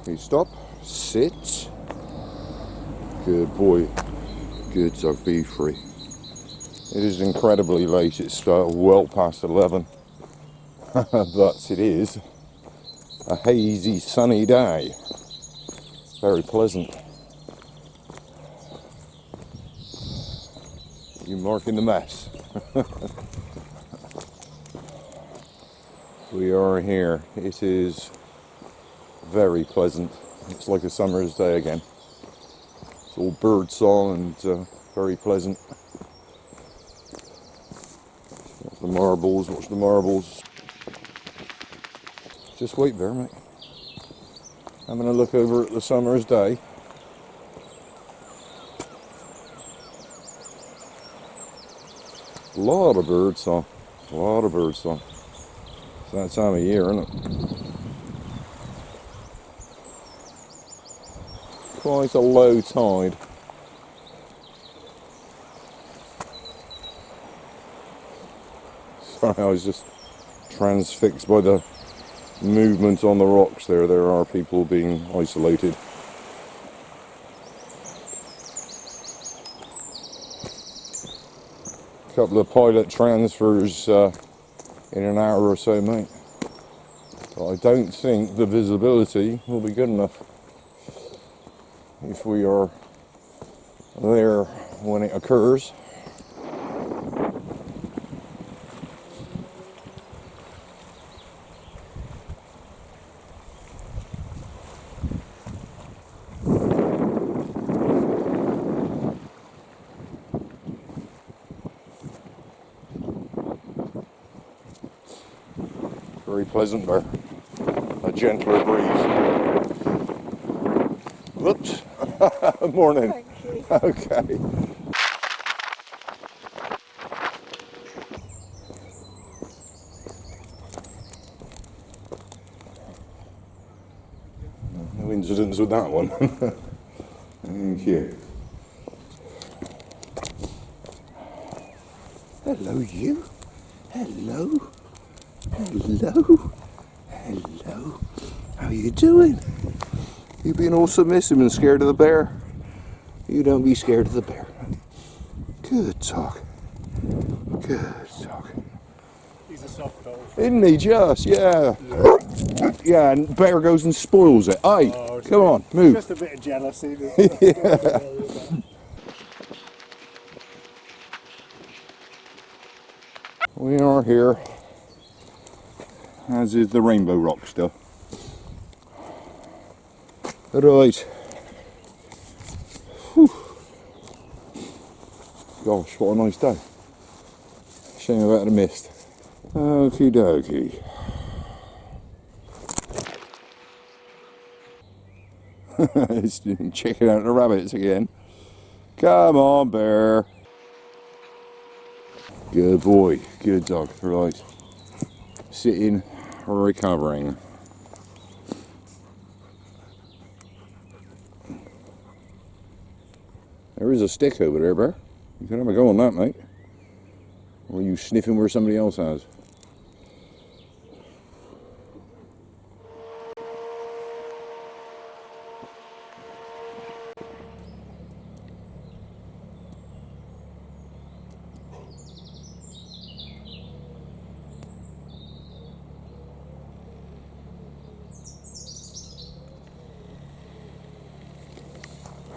Okay, stop, sit. Good boy, good dog, be free. It is incredibly late, it's well past 11, but it is a hazy sunny day, very pleasant. You're marking the mess. We are here, it is very pleasant, it's like a summer's day again. It's all bird song and very pleasant. Watch the marbles, watch the marbles. Just wait there, mate. I'm going to look over at the summer's day. A lot of bird song, a lot of bird song. It's that time of year, isn't it? Quite a low tide. Sorry, I was just transfixed by the movement on the rocks there. There are people being isolated. A couple of pilot transfers in an hour or so, mate. But I don't think the visibility will be good enough if we are there when it occurs. Very pleasant there. A gentler breeze. Whoops. Morning. Thank you. Okay. No incidents with that one. Thank you. Hello, you. Hello. Hello. Hello. How are you doing? You being all submissive and scared of the bear? You don't be scared of the bear. Good talk. Good talk. He's a soft dog. Isn't he just? Yeah. Yeah, and bear goes and spoils it. Hey, come on, move. Just a bit of jealousy. Yeah. We are here, as is the Rainbow Rock still. Right. Whew. Gosh, what a nice day. Shame about the mist. Okie dokie. It's checking out the rabbits again. Come on, bear. Good boy, good dog. Right. Sitting, recovering. There is a stick over there, bear. You can have a go on that, mate. Or are you sniffing where somebody else has?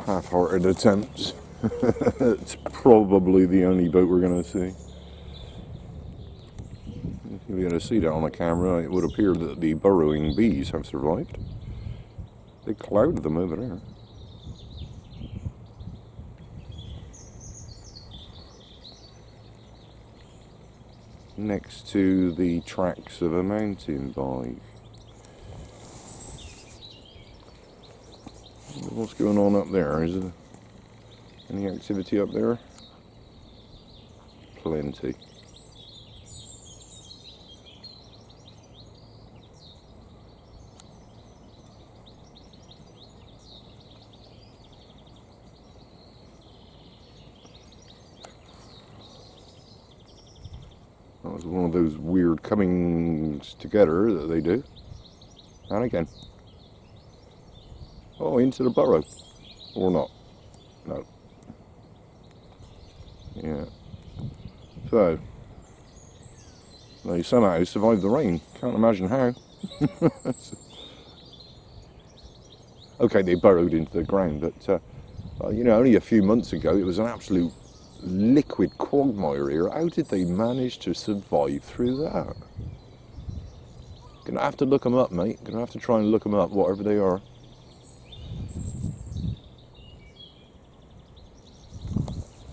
Half-hearted attempts. It's probably the only boat we're going to see. If you had to see that on the camera, it would appear that the burrowing bees have survived. They cloud them over there. Next to the tracks of a mountain bike. What's going on up there? Is there any activity up there? Plenty. That was one of those weird comings together that they do. And again. Oh, into the burrow. Or not. No. Yeah. So, they somehow survived the rain. Can't imagine how. Okay, they burrowed into the ground, but you know, only a few months ago it was an absolute liquid quagmire here. How did they manage to survive through that? Gonna have to look them up, mate. Gonna have to try and look them up, whatever they are.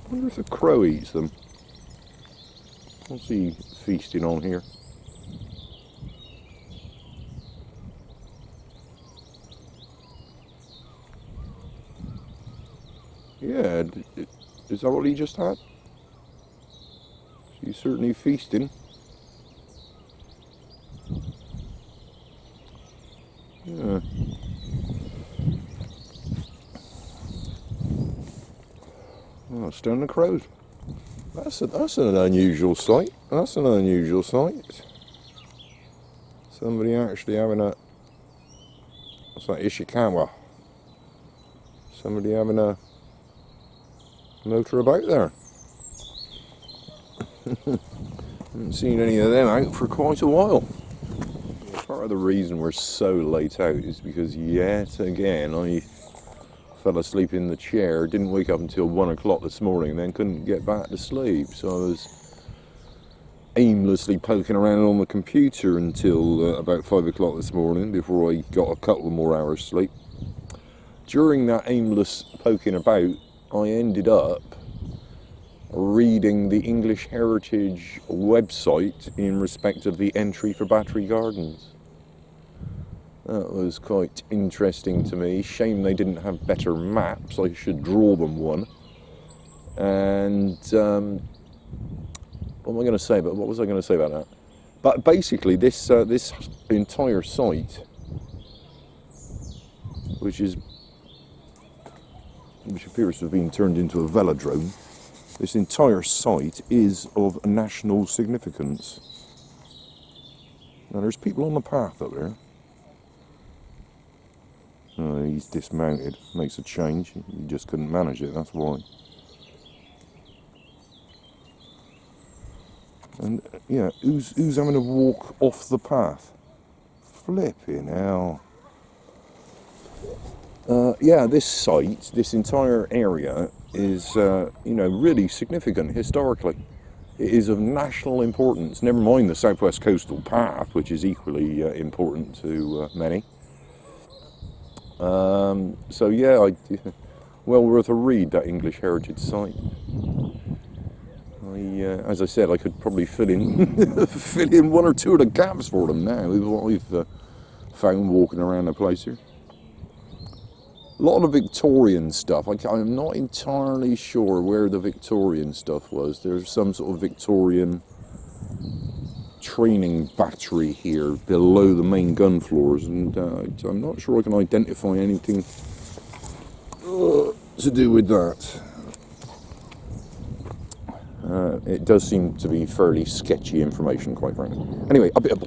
I wonder if a crow eats them. What's he feasting on here? Yeah, is that what he just had? He's certainly feasting. Yeah. Oh, stone the crows. That's an unusual sight. That's an unusual sight. Somebody actually having a, what's that, Ishikawa? Somebody having a motor about there. Haven't seen any of them out for quite a while. Part of the reason we're so late out is because yet again I fell asleep in the chair, didn't wake up until 1 o'clock this morning, then couldn't get back to sleep, so I was aimlessly poking around on the computer until about 5 o'clock this morning before I got a couple more hours sleep. During that aimless poking about, I ended up reading the English Heritage website in respect of the entry for Battery Gardens. That was quite interesting to me. Shame they didn't have better maps. I should draw them one. And what am I going to say about? What was I going to say about that? But basically, this this entire site, which appears to have been turned into a velodrome, this entire site is of national significance. Now, there's people on the path up there. He's dismounted, makes a change. He just couldn't manage it, that's why. And yeah, who's having to walk off the path? Flipping hell. Yeah, this site, this entire area is, you know, really significant historically. It is of national importance. Never mind the Southwest Coastal Path, which is equally important to many. So yeah, well worth a read, that English Heritage site. As I said, I could probably fill in one or two of the gaps for them now with what I've found walking around the place here. A lot of Victorian stuff. I'm not entirely sure where the Victorian stuff was. There's some sort of Victorian training battery here below the main gun floors, and I'm not sure I can identify anything to do with that. It does seem to be fairly sketchy information, quite frankly. Anyway, a bit of...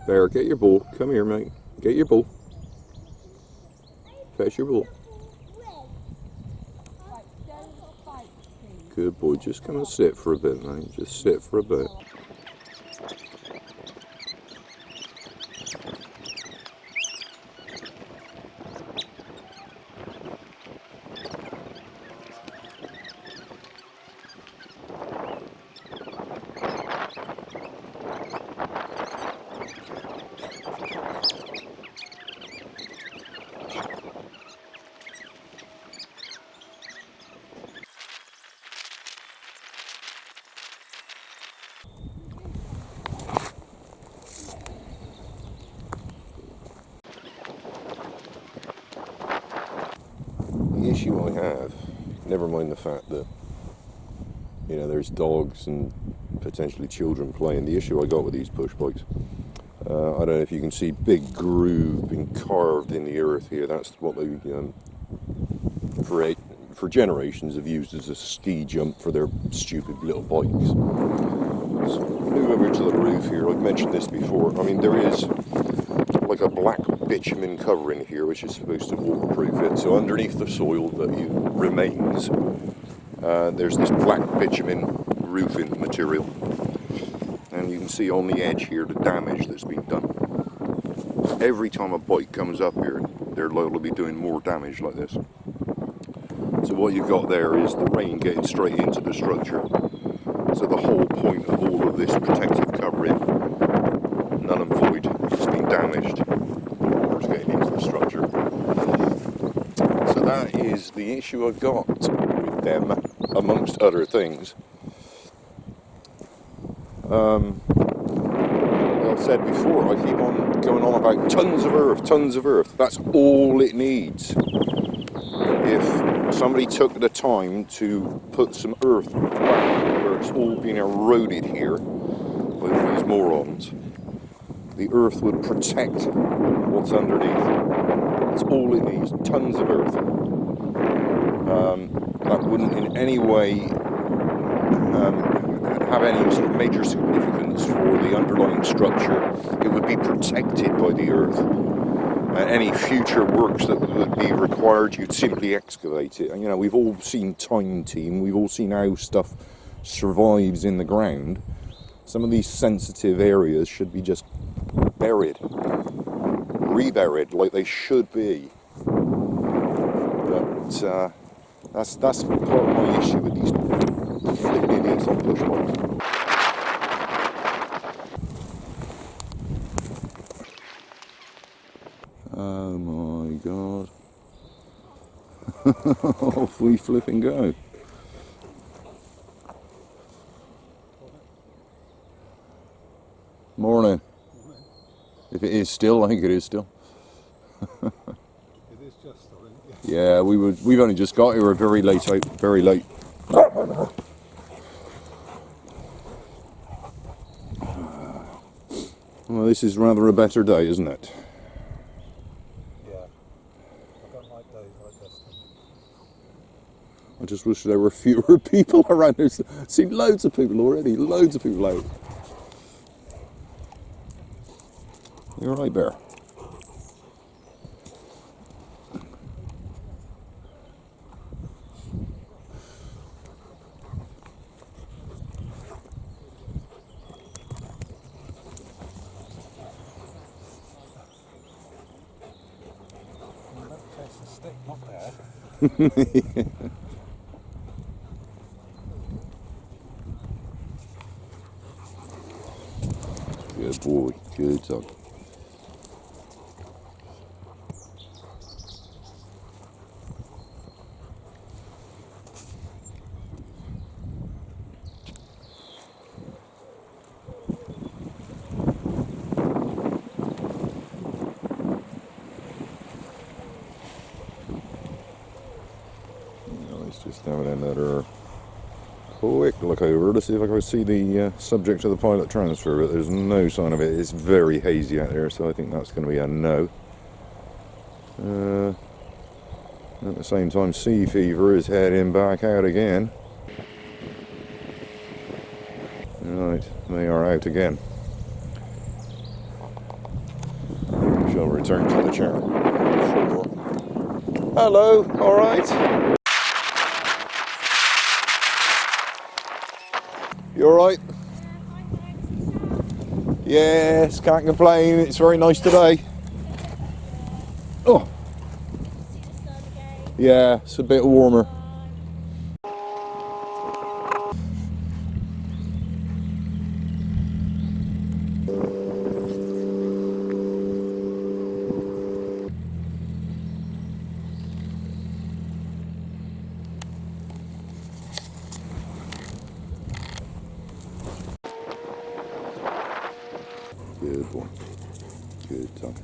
There, get your ball. Come here, mate. Get your ball. Fetch your ball. Good boy. Just come and sit for a bit, mate. Just sit for a bit. The issue I have, never mind the fact that, you know, there's dogs and potentially children playing, the issue I got with these push bikes, I don't know if you can see big groove being carved in the earth here. That's what they for generations have used as a ski jump for their stupid little bikes. So move over to the roof here. I've mentioned this before. I mean, there is like a black bitumen covering here which is supposed to waterproof it. So underneath the soil that remains, there's this black bitumen roofing material. And you can see on the edge here the damage that's been done. Every time a bike comes up here, they're liable to be doing more damage like this. So what you've got there is the rain getting straight into the structure. So the whole point of all of this protective covering, null and void, has been damaged. Water's getting into the structure. So that is the issue I've got with them, amongst other things. Like I said before, I keep on going on about tons of earth, tons of earth. That's all it needs. If somebody took the time to put some earth back where it's all been eroded here by all these morons, the earth would protect what's underneath. That's all it needs, tons of earth. That wouldn't in any way have any sort of major significance for the underlying structure. It would be protected by the earth. And any future works that would be required, you'd simply excavate it. And, you know, we've all seen Time Team, we've all seen how stuff survives in the ground. Some of these sensitive areas should be just buried, reburied like they should be. But that's part of my issue with these idiots on push bikes. Oh my god. Off we flip and go. Morning. If it is still, I think it is still. It is just still, isn't it? Yeah, we've only just got here, we're very late out, very late. Well, this is rather a better day, isn't it? Yeah. I don't like days like this. I just wish there were fewer people around. I've seen loads of people already, loads of people out. You're right, Bear. That's a stick, not there. Good boy, good dog. Let's just have another quick look over to see if I can see the subject of the pilot transfer, but there's no sign of it. It's very hazy out there, so I think that's going to be a no. At the same time, Sea Fever is heading back out again. Right, they are out again. We shall return to the channel. Hello, alright. You alright? Yes, can't complain, it's very nice today. Oh! Yeah, it's a bit warmer. Good boy. Good dog.